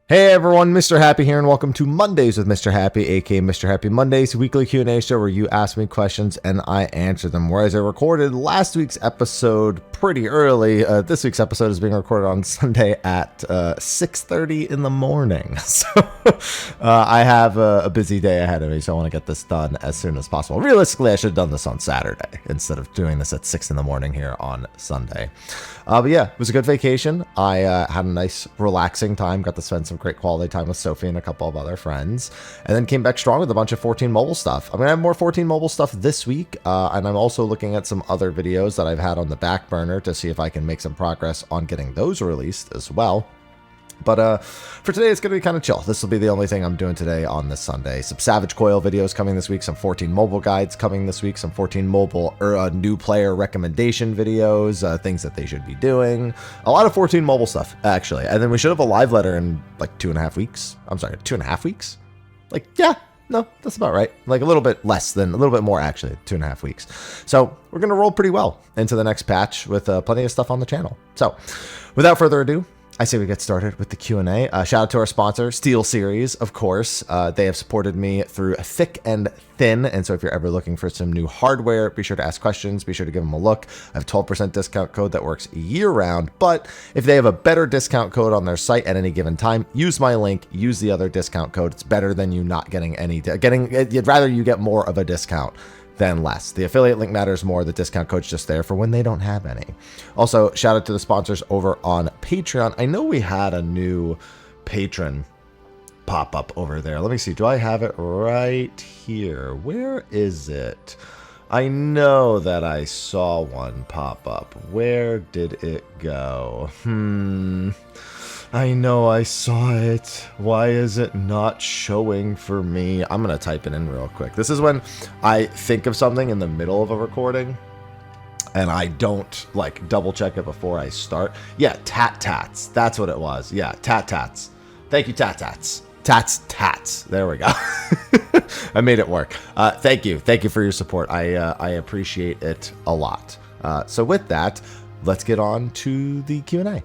Hey everyone, Mrhappy here, and welcome to Mondays with Mrhappy, aka Mrhappy Mondays, weekly Q&A show where you ask me questions and I answer them. Whereas I recorded last week's episode pretty early, this week's episode is being recorded on Sunday at 6:30 in the morning. So I have a busy day ahead of me, so I want to get this done as soon as possible. Realistically, I should have done this on Saturday instead of doing this at 6 in the morning here on Sunday. But yeah, it was a good vacation. I had a nice, relaxing time. Got to spend some great quality time with Sophie and a couple of other friends. And then came back strong with a bunch of 14 mobile stuff. I'm going to have more 14 mobile stuff this week. And I'm also looking at some other videos that I've had on the back burner to see if I can make some progress on getting those released as well. But for today, it's going to be kind of chill. This will be the only thing I'm doing today on this Sunday. Some Savage Coil videos coming this week, some 14 mobile guides coming this week, some 14 mobile new player recommendation videos, things that they should be doing. A lot of 14 mobile stuff, actually. And then we should have a live letter in like 2.5 weeks. I'm sorry, 2.5 weeks? Like, yeah. No, that's about right. Like a little bit more actually, 2.5 weeks. So we're going to roll pretty well into the next patch with plenty of stuff on the channel. So without further ado, I say we get started with the Q&A. Shout out to our sponsor, SteelSeries, of course. They have supported me through thick and thin, and so if you're ever looking for some new hardware, be sure to ask questions, be sure to give them a look. I have a 12% discount code that works year-round, but if they have a better discount code on their site at any given time, use my link, use the other discount code. It's better than you not getting any, you'd rather you get more of a discount than less. The affiliate link matters more. The discount code's just there for when they don't have any. Also, shout out to the sponsors over on Patreon. I know we had a new patron pop up over there. Let me see. Do I have it right here? Where is it? I know that I saw one pop up. Where did it go? I know I saw it. Why is it not showing for me? I'm going to type it in real quick. This is when I think of something in the middle of a recording and I don't like double check it before I start. Yeah, Tat Tats. That's what it was. Yeah, Tat Tats. Thank you, Tat Tats. Tats. There we go. I made it work. Thank you. Thank you for your support. I appreciate it a lot. So with that, let's get on to the Q&A.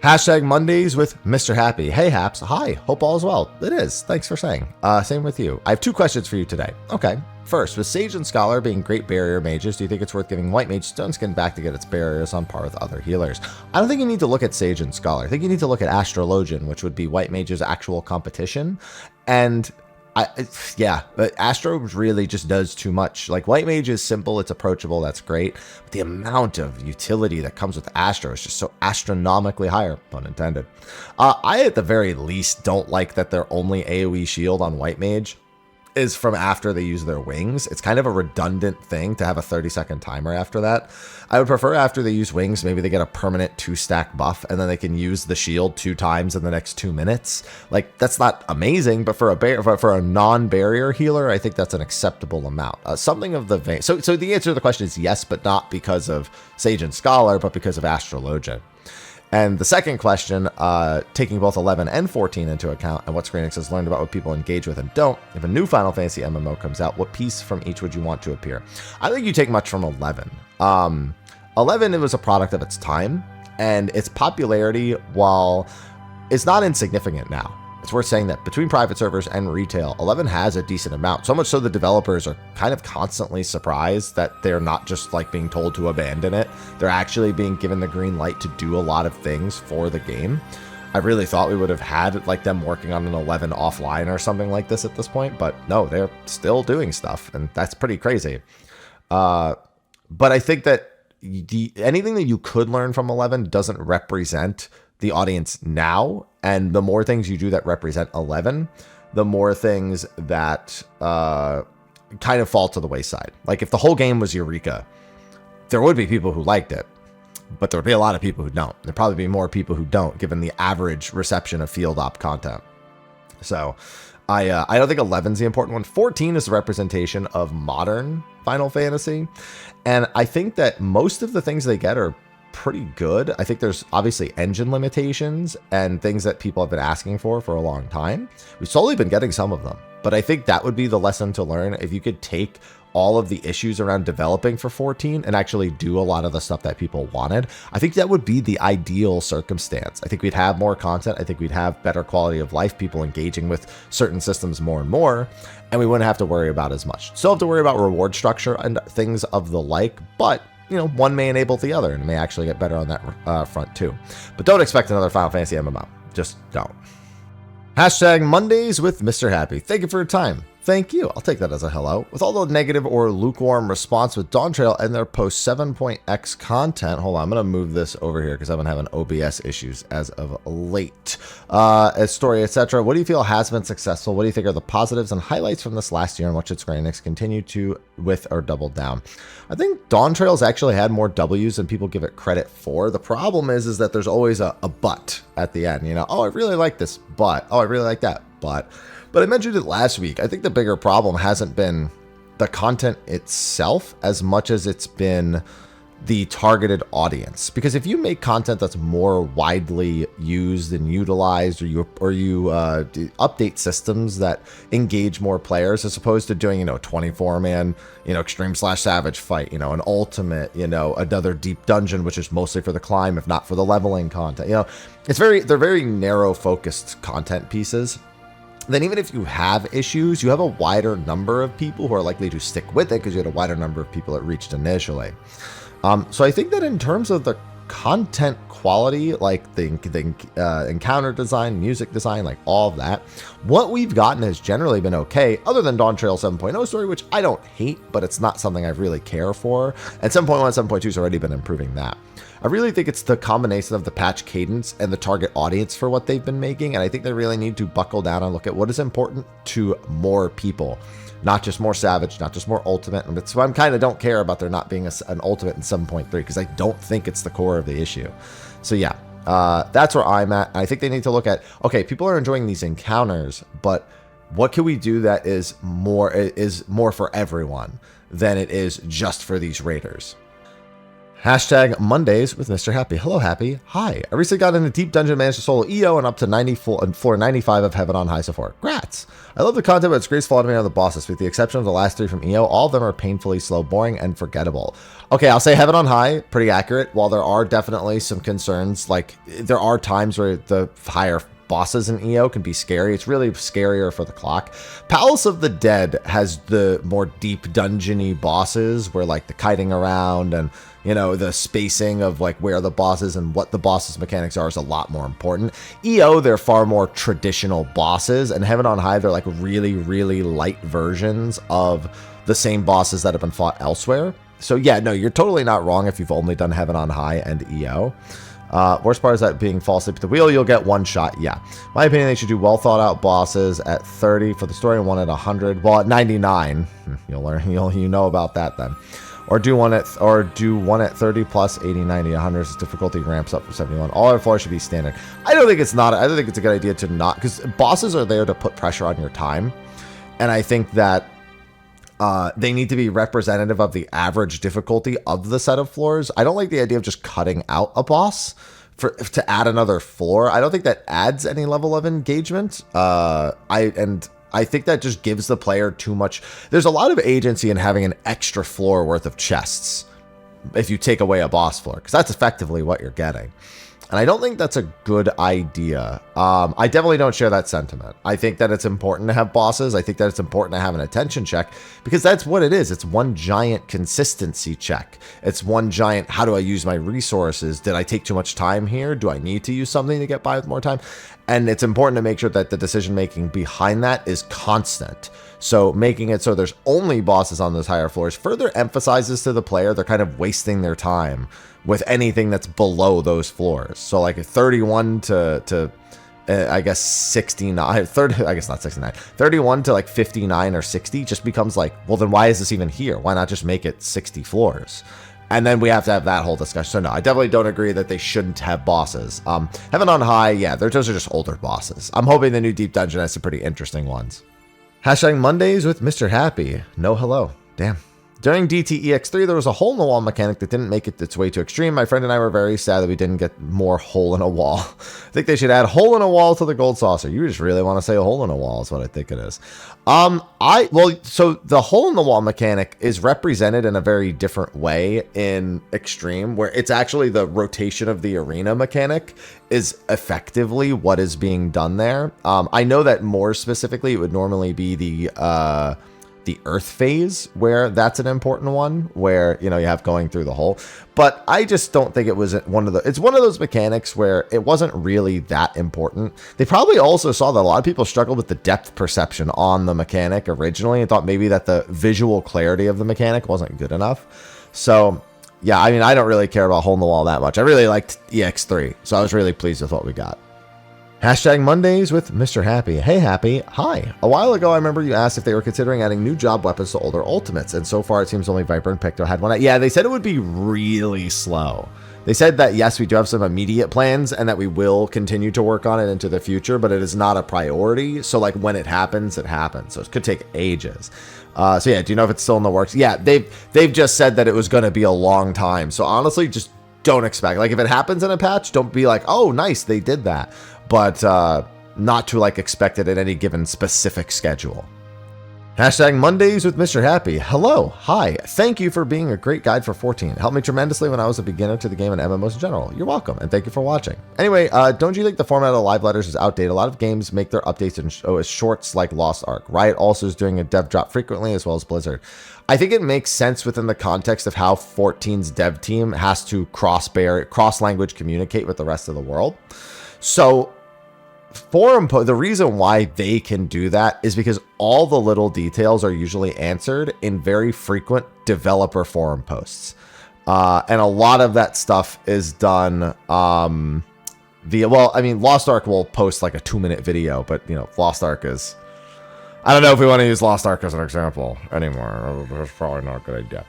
Hashtag Mondays with Mrhappy. Hey, Haps. Hi. Hope all is well. It is. Thanks for saying. Same with you. I have 2 questions for you today. Okay. First, with Sage and Scholar being great barrier mages, do you think it's worth giving White Mage Stone Skin back to get its barriers on par with other healers? I don't think you need to look at Sage and Scholar. I think you need to look at Astrologian, which would be White Mage's actual competition. And but Astro really just does too much. Like, White Mage is simple, it's approachable, that's great. But the amount of utility that comes with Astro is just so astronomically higher, pun intended. I, at the very least, don't like that their only AoE shield on White Mage is from after they use their wings. It's kind of a redundant thing to have a 30-second timer after that. I would prefer after they use wings, maybe they get a permanent 2-stack buff and then they can use the shield 2 times in the next 2 minutes. Like, that's not amazing, but for a non-barrier healer, I think that's an acceptable amount. Something of the vein. So the answer to the question is yes, but not because of Sage and Scholar, but because of Astrologian. And the second question, taking both 11 and 14 into account and what Square Enix has learned about what people engage with and don't, if a new Final Fantasy MMO comes out, what piece from each would you want to appear? I think you take much from 11. 11, it was a product of its time, and its popularity, while it's not insignificant now, it's worth saying that between private servers and retail, 11 has a decent amount. So much so the developers are kind of constantly surprised that they're not just like being told to abandon it. They're actually being given the green light to do a lot of things for the game. I really thought we would have had like them working on an 11 offline or something like this at this point, but no, they're still doing stuff, and that's pretty crazy. But I think that anything that you could learn from 11 doesn't represent the audience now, and the more things you do that represent 11, the more things that kind of fall to the wayside. Like, if the whole game was Eureka, there would be people who liked it, but there would be a lot of people who don't. There'd probably be more people who don't, given the average reception of field op content. So I don't think 11's the important one. 14 is the representation of modern Final Fantasy, and I think that most of the things they get are pretty good. I think there's obviously engine limitations and things that people have been asking for a long time. We've slowly been getting some of them. But I think that would be the lesson to learn. If you could take all of the issues around developing for 14 and actually do a lot of the stuff that people wanted, I think that would be the ideal circumstance. I think we'd have more content. I think we'd have better quality of life, people engaging with certain systems more and more, and we wouldn't have to worry about as much. Still have to worry about reward structure and things of the like, but one may enable the other and may actually get better on that front too. But don't expect another Final Fantasy MMO. Just don't. Hashtag Mondays with Mr. Happy. Thank you for your time. Thank you. I'll take that as a hello. With all the negative or lukewarm response with Dawntrail and their post 7.x content, hold on, I'm going to move this over here because I've been having OBS issues as of late. As story, etc. What do you feel has been successful? What do you think are the positives and highlights from this last year, and what should Square Enix continue to with or double down? I think Dawntrail's actually had more W's than people give it credit for. The problem is that there's always a but at the end. Oh, I really like this, but oh, I really like that, but I mentioned it last week. I think the bigger problem hasn't been the content itself as much as it's been the targeted audience. Because if you make content that's more widely used and utilized, or you update systems that engage more players, as opposed to doing 24-man extreme/savage fight, an ultimate, another deep dungeon, which is mostly for the climb, if not for the leveling content. They're very narrow focused content pieces. Then even if you have issues, you have a wider number of people who are likely to stick with it because you had a wider number of people it reached initially. So I think that in terms of the content quality, like the encounter design, music design, like all of that, what we've gotten has generally been okay, other than Dawntrail 7.0 story, which I don't hate, but it's not something I really care for. And 7.1 and 7.2 has already been improving that. I really think it's the combination of the patch cadence and the target audience for what they've been making, and I think they really need to buckle down and look at what is important to more people. Not just more Savage, not just more Ultimate, and that's why I kind of don't care about there not being an Ultimate in 7.3, because I don't think it's the core of the issue. So yeah, that's where I'm at. I think they need to look at, okay, people are enjoying these encounters, but what can we do that is more for everyone than it is just for these raiders? Hashtag Mondays with Mr. Happy. Hello, Happy. Hi. I recently got into Deep Dungeon, managed to solo EO and up to floor 95 of Heaven on High so far. Grats. I love the content, but it's graceful automating of the bosses. With the exception of the last 3 from EO, all of them are painfully slow, boring, and forgettable. Okay, I'll say Heaven on High, pretty accurate. While there are definitely some concerns, like there are times where the higher bosses in EO can be scary. It's really scarier for the clock. Palace of the Dead has the more deep dungeony bosses where like the kiting around and the spacing of like where the boss is and what the boss's mechanics are is a lot more important. EO, they're far more traditional bosses, and Heaven on High, they're like really, really light versions of the same bosses that have been fought elsewhere. So yeah, no, you're totally not wrong if you've only done Heaven on High and EO. Worst part is that being fall asleep at the wheel, you'll get one shot. Yeah, my opinion, they should do well thought out bosses at 30 for the story and one at 100. Well, at 99, you'll learn. You know about that then. Or do one at 30 plus 80, 90, 100. Its difficulty ramps up from 71. All our floors should be standard. I don't think it's a good idea to not, because bosses are there to put pressure on your time, and I think that they need to be representative of the average difficulty of the set of floors. I don't like the idea of just cutting out a boss to add another floor. I don't think that adds any level of engagement. I think that just gives the player too much. There's a lot of agency in having an extra floor worth of chests if you take away a boss floor, because that's effectively what you're getting. And I don't think that's a good idea. I definitely don't share that sentiment. I think that it's important to have bosses. I think that it's important to have an attention check, because that's what it is. It's one giant consistency check. It's one giant, how do I use my resources? Did I take too much time here? Do I need to use something to get by with more time? And it's important to make sure that the decision making behind that is constant. So making it so there's only bosses on those higher floors further emphasizes to the player they're kind of wasting their time with anything that's below those floors. So like 31 to I guess 69, 30, I guess not 69, 31 to like 59 or 60 just becomes like, well, then why is this even here? Why not just make it 60 floors? And then we have to have that whole discussion. So no, I definitely don't agree that they shouldn't have bosses. Heaven on High, yeah, those are just older bosses. I'm hoping the new Deep Dungeon has some pretty interesting ones. Hashtag Mondays with Mr. Happy. No hello. Damn. During DTEX3, there was a hole-in-the-wall mechanic that didn't make it its way to extreme. My friend and I were very sad that we didn't get more hole-in-a-wall. I think they should add hole-in-a-wall to the gold saucer. You just really want to say hole-in-a-wall is what I think it is. So the hole-in-the-wall mechanic is represented in a very different way in extreme, where it's actually the rotation of the arena mechanic is effectively what is being done there. I know that more specifically, it would normally be the earth phase where that's an important one, where you have going through the hole. But I just don't think it was it's one of those mechanics where it wasn't really that important. They probably also saw that a lot of people struggled with the depth perception on the mechanic originally and thought maybe that the visual clarity of the mechanic wasn't good enough. So yeah, I mean, I don't really care about hole in the wall that much. I really liked EX3, so I was really pleased with what we got. Hashtag Mondays with Mr. Happy. Hey, Happy. Hi. A while ago, I remember you asked if they were considering adding new job weapons to older ultimates, and so far it seems only Viper and Picto had one. Yeah, they said it would be really slow. They said that, yes, we do have some immediate plans and that we will continue to work on it into the future, but it is not a priority. So, like, when it happens, it happens. So it could take ages. So, yeah, do you know if it's still in the works? Yeah, they've just said that it was going to be a long time. So, honestly, just don't expect. Like, if it happens in a patch, don't be like, oh, nice, they did that. But not to like expect it at any given specific schedule. Hashtag Mondays with Mr. Happy. Hello. Hi. Thank you for being a great guide for 14. It helped me tremendously when I was a beginner to the game and MMOs in general. You're welcome, and thank you for watching. Anyway, don't you think the format of live letters is outdated? A lot of games make their updates in shorts like Lost Ark. Riot also is doing a dev drop frequently, as well as Blizzard. I think it makes sense within the context of how 14's dev team has to cross-language communicate with the rest of the world. So the reason why they can do that is because all the little details are usually answered in very frequent developer forum posts. And a lot of that stuff is done via, well, I mean, Lost Ark will post like a 2-minute video, but Lost Ark is, I don't know if we want to use Lost Ark as an example anymore. That's probably not a good idea.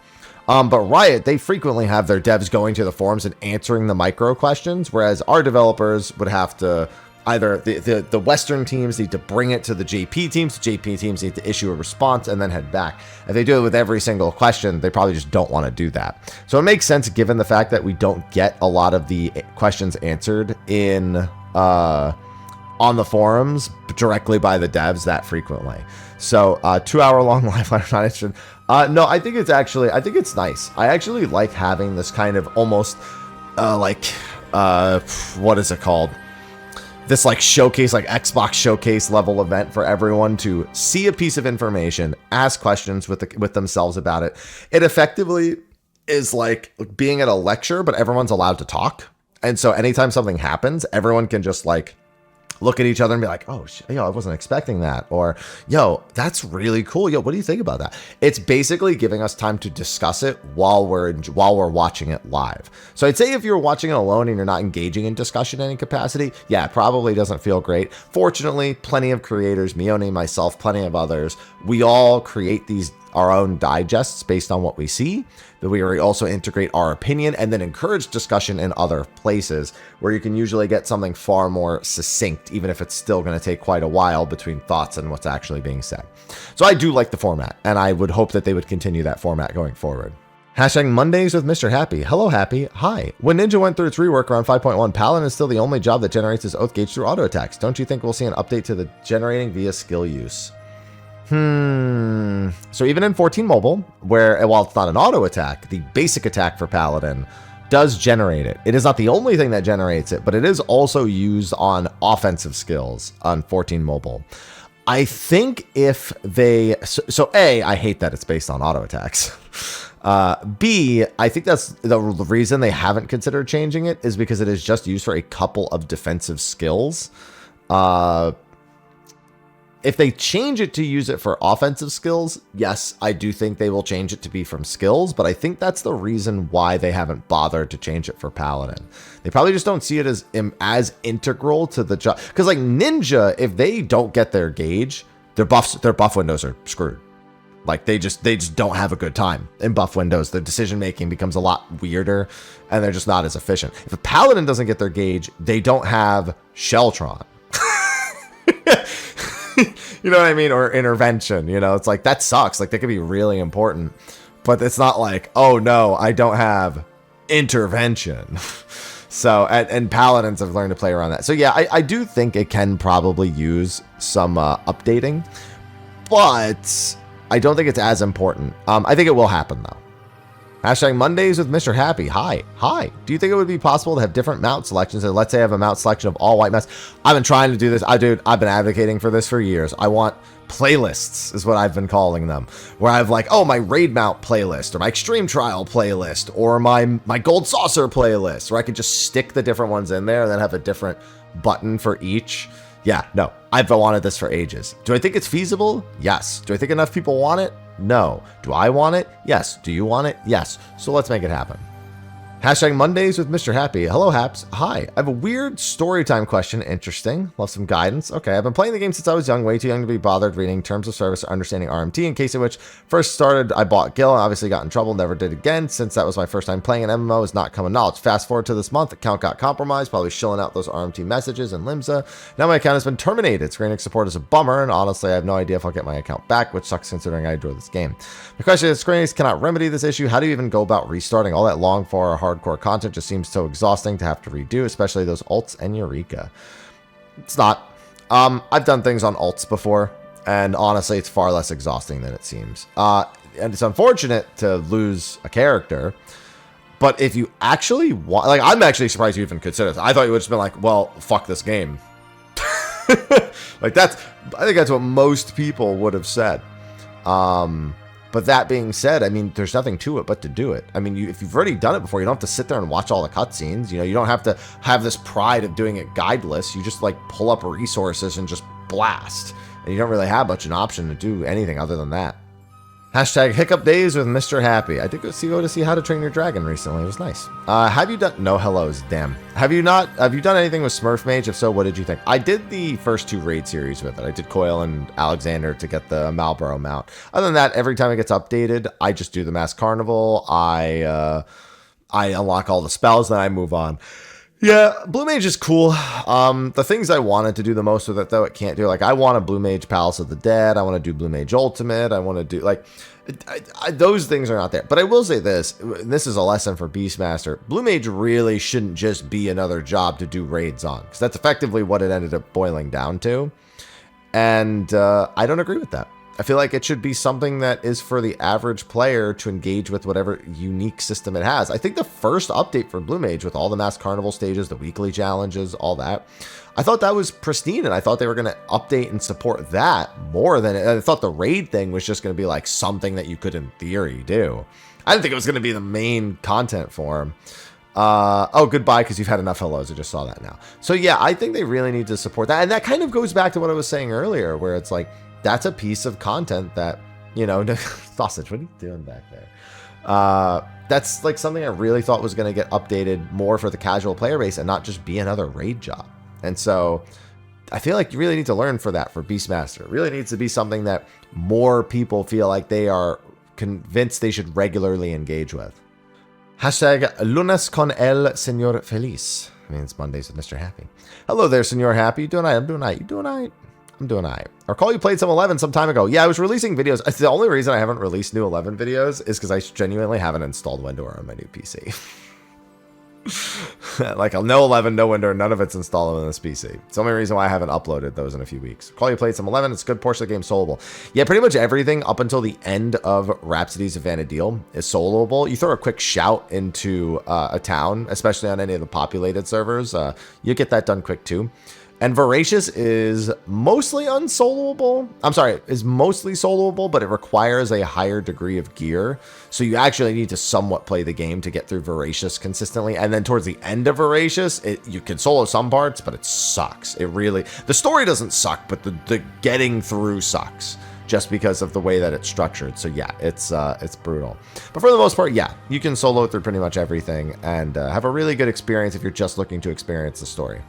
But Riot, they frequently have their devs going to the forums and answering the micro questions, whereas our developers would have to either the Western teams need to bring it to the JP teams, the JP teams need to issue a response and then head back. If they do it with every single question, they probably just don't want to do that. So it makes sense given the fact that we don't get a lot of the questions answered in on the forums directly by the devs that frequently. So 2-hour-long live letter, not interested. No, I think it's nice. I actually like having this kind of almost what is it called? This like showcase, like Xbox showcase level event for everyone to see a piece of information, ask questions with themselves about it. It effectively is like being at a lecture, but everyone's allowed to talk. And so anytime something happens, everyone can just like look at each other and be like, oh, yo, I wasn't expecting that. Or, yo, that's really cool. Yo, what do you think about that? It's basically giving us time to discuss it while we're watching it live. So I'd say if you're watching it alone and you're not engaging in discussion in any capacity, yeah, it probably doesn't feel great. Fortunately, plenty of creators, Mione, myself, plenty of others, we all create our own digests based on what we see, but we also integrate our opinion and then encourage discussion in other places where you can usually get something far more succinct, even if it's still going to take quite a while between thoughts and what's actually being said. So I do like the format, and I would hope that they would continue that format going forward. Hashtag Mondays with Mr. Happy. Hello, Happy. Hi. When Ninja went through its rework around 5.1, Paladin is still the only job that generates his oath gauge through auto attacks. Don't you think we'll see an update to the generating via skill use? So even in 14 mobile, where while it's not an auto attack, the basic attack for Paladin does generate it. It is not the only thing that generates it, but it is also used on offensive skills on 14 mobile. I think if they, so A, I hate that it's based on auto attacks. B, I think that's the reason they haven't considered changing it is because it is just used for a couple of defensive skills. If they change it to use it for offensive skills, yes, I do think they will change it to be from skills, but I think that's the reason why they haven't bothered to change it for Paladin. They probably just don't see it as integral to the job. Because like Ninja, if they don't get their gauge, their buff windows are screwed. Like they just don't have a good time in buff windows. Their decision making becomes a lot weirder, and they're just not as efficient. If a Paladin doesn't get their gauge, they don't have Sheltron. You know what I mean? Or intervention, it's like that sucks. Like they could be really important but it's not like, oh no, I don't have intervention. So, and paladins have learned to play around that. So yeah, I do think it can probably use some updating, but I don't think it's as important. I think it will happen though. Hashtag Mondays with Mrhappy. Hi. Do you think it would be possible to have different mount selections? And let's say I have a mount selection of all white mounts. I've been trying to do this. I've been advocating for this for years. I want playlists is what I've been calling them, where I've like, oh, my raid mount playlist, or my extreme trial playlist, or my gold saucer playlist, where I can just stick the different ones in there and then have a different button for each. Yeah, no, I've wanted this for ages. Do I think it's feasible? Yes. Do I think enough people want it? No. Do I want it? Yes. Do you want it? Yes. So let's make it happen. Hashtag Mondays with Mrhappy. Hello, Haps. Hi. I have a weird storytime question. Interesting. Love some guidance. Okay, I've been playing the game since I was young, way too young to be bothered reading terms of service or understanding RMT. In case in which first started, I bought Gil and obviously got in trouble, never did again. Since that was my first time playing an MMO, is not common knowledge. Fast forward to this month, account got compromised, probably shilling out those RMT messages and Limsa. Now my account has been terminated. Screening support is a bummer, and honestly, I have no idea if I'll get my account back, which sucks considering I enjoy this game. The question is, Screenings cannot remedy this issue. How do you even go about restarting? All that long for hardcore content just seems so exhausting to have to redo, especially those ults and Eureka. It's not. I've done things on ults before, and honestly, it's far less exhausting than it seems. And it's unfortunate to lose a character, but if you actually want, like, I'm actually surprised you even consider this. I thought you would just been like, well, fuck this game. Like, I think that's what most people would have said. But that being said, I mean, there's nothing to it but to do it. I mean, if you've already done it before, you don't have to sit there and watch all the cutscenes. You know, you don't have to have this pride of doing it guideless. You just like pull up resources and just blast. And you don't really have much an option to do anything other than that. Hashtag Hiccup Days with Mrhappy. I did go to see How to Train Your Dragon recently. It was nice. Have you done... No hellos, damn. Have you done anything with Smurf Mage? If so, what did you think? I did the first 2 raid series with it. I did Coil and Alexander to get the Marlborough mount. Other than that, every time it gets updated, I just do the Mass Carnival. I unlock all the spells, then I move on. Yeah, Blue Mage is cool. The things I wanted to do the most with it, though, it can't do. Like, I want a Blue Mage Palace of the Dead. I want to do Blue Mage Ultimate. I want to do, like, those things are not there. But I will say this, and this is a lesson for Beastmaster. Blue Mage really shouldn't just be another job to do raids on, because that's effectively what it ended up boiling down to. And I don't agree with that. I feel like it should be something that is for the average player to engage with whatever unique system it has. I think the first update for Blue Mage with all the Mass Carnival stages, the weekly challenges, all that, I thought that was pristine, and I thought they were going to update and support that more than I thought the raid thing was just going to be like something that you could in theory do. I didn't think it was going to be the main content form. Oh, goodbye, because you've had enough hellos. I just saw that now. So yeah, I think they really need to support that. And that kind of goes back to what I was saying earlier, where it's like, that's a piece of content that, you know, Sausage, what are you doing back there? That's like something I really thought was going to get updated more for the casual player base and not just be another raid job. And so I feel like you really need to learn for that for Beastmaster. It really needs to be something that more people feel like they are convinced they should regularly engage with. Hashtag lunes con el señor feliz. I mean, it's Mondays with Mrhappy. Hello there, Señor Happy. You doing all right? I'm doing all right. You doing all right? I'm doing all right. I recall you played some 11 some time ago. Yeah, I was releasing videos. It's the only reason I haven't released new 11 videos is because I genuinely haven't installed Windor on my new PC. Like, no 11, no Windor, none of it's installed on this PC. It's the only reason why I haven't uploaded those in a few weeks. Recall you played some 11. It's a good portion of the game soloable. Yeah, pretty much everything up until the end of Rhapsodies of Vana'diel is soloable. You throw a quick shout into a town, especially on any of the populated servers. You get that done quick too. And Voracious is mostly unsoloable. I'm sorry, is mostly soloable, but it requires a higher degree of gear. So you actually need to somewhat play the game to get through Voracious consistently. And then towards the end of Voracious, you can solo some parts, but it sucks. It really, the story doesn't suck, but the getting through sucks just because of the way that it's structured. So yeah, it's brutal. But for the most part, yeah, you can solo through pretty much everything and have a really good experience if you're just looking to experience the story.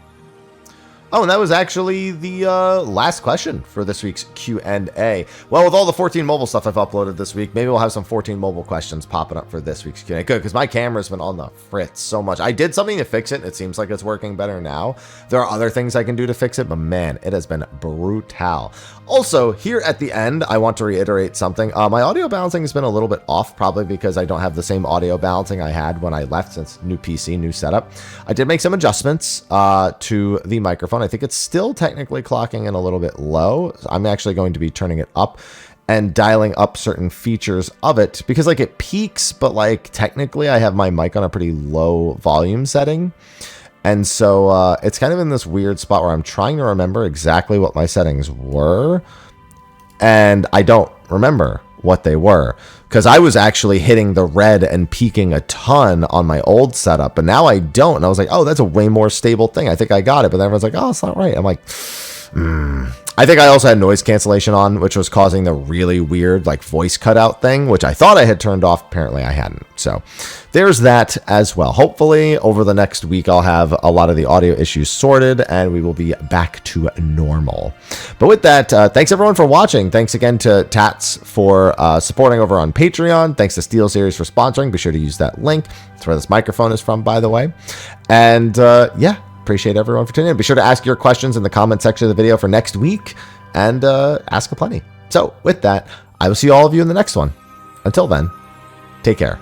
Oh, and that was actually the last question for this week's Q&A. Well, with all the 14 mobile stuff I've uploaded this week, maybe we'll have some 14 mobile questions popping up for this week's Q&A. Good, because my camera's been on the fritz so much. I did something to fix it. It seems like it's working better now. There are other things I can do to fix it, but man, it has been brutal. Also, here at the end, I want to reiterate something. My audio balancing has been a little bit off, probably because I don't have the same audio balancing I had when I left, since new PC, new setup. I did make some adjustments to the microphone. I think it's still technically clocking in a little bit low. I'm actually going to be turning it up and dialing up certain features of it, because like it peaks, but like technically I have my mic on a pretty low volume setting. And so it's kind of in this weird spot where I'm trying to remember exactly what my settings were, and I don't remember what they were, because I was actually hitting the red and peaking a ton on my old setup, but now I don't. And I was like, oh, that's a way more stable thing. I think I got it. But then everyone's like, oh, it's not right. I'm like, I think I also had noise cancellation on, which was causing the really weird like voice cutout thing, which I thought I had turned off. Apparently I hadn't. So there's that as well. Hopefully over the next week, I'll have a lot of the audio issues sorted and we will be back to normal. But with that, thanks everyone for watching. Thanks again to Tats for supporting over on Patreon. Thanks to SteelSeries for sponsoring. Be sure to use that link. That's where this microphone is from, by the way. And yeah. Appreciate everyone for tuning in. Be sure to ask your questions in the comment section of the video for next week, and ask aplenty. So with that, I will see all of you in the next one. Until then, take care.